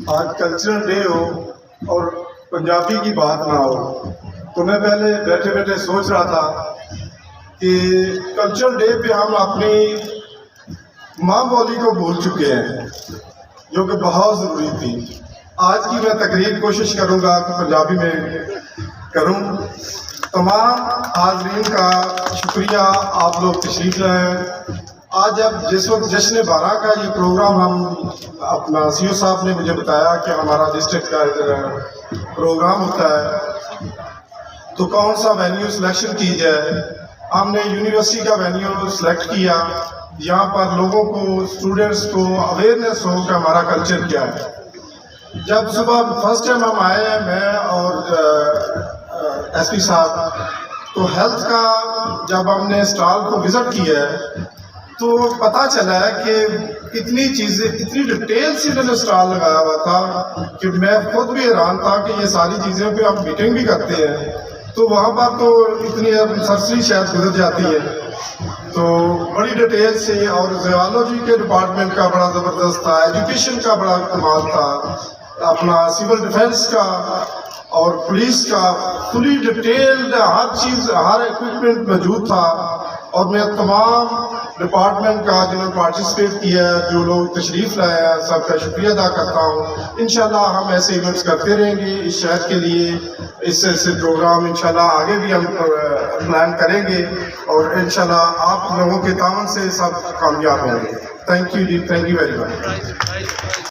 آج cultural day ہو اور پنجابی کی بات نہ ہو، تو میں پہلے بیٹھے بیٹھے سوچ رہا تھا کہ کلچرل ڈے پہ ہم اپنی ماں بولی کو بھول چکے ہیں، جو کہ بہت ضروری تھی۔ آج کی میں تقریر کوشش کروں گا کہ پنجابی میں کروں۔ تمام حاضرین کا شکریہ، آپ لوگ تشریف لائیں۔ آج اب جس وقت جشن بارہ کا یہ پروگرام ہم اپنا CEO صاحب نے مجھے بتایا کہ ہمارا ڈسٹرکٹ کا پروگرام ہوتا ہے، تو کون سا وینیو سلیکشن کی جائے۔ ہم نے یونیورسٹی کا وینیو سلیکٹ کیا، یہاں پر لوگوں کو، اسٹوڈنٹس کو اویئرنیس ہو کہ ہمارا کلچر کیا ہے۔ جب صبح فرسٹ ٹائم ہم آئے ہیں، میں اور SP صاحب، تو ہیلتھ کا جب ہم نے اسٹال کو وزٹ کیا ہے تو پتہ چلا ہے کہ اتنی چیزیں، اتنی ڈیٹیل سے انہوں نے اسٹال لگایا ہوا تھا کہ میں خود بھی حیران تھا کہ یہ ساری چیزیں پہ ہم میٹنگ بھی کرتے ہیں تو وہاں پر تو اتنی سرسری شاید گزر جاتی ہے۔ تو بڑی ڈیٹیل سے، اور زیالوجی کے ڈپارٹمنٹ کا بڑا زبردست تھا، ایجوکیشن کا بڑا کمال تھا، اپنا سول ڈیفینس کا اور پولیس کا فلی ڈیٹیلڈ ہر چیز، ہر ایکوپمنٹ موجود تھا۔ اور میں تمام ڈپارٹمنٹ کا جنہوں نے پارٹیسپیٹ کیا ہے، جو لوگ تشریف لائے ہیں، سب کا شکریہ ادا کرتا ہوں۔ انشاءاللہ ہم ایسے ایونٹس کرتے رہیں گے اس شہر کے لیے، اس سے پروگرام انشاءاللہ آگے بھی ہم پلان کریں گے، اور انشاءاللہ آپ لوگوں کے تعاون سے سب کامیاب ہوں گے۔ تھینک یو جی، تھینک یو ویری مچ۔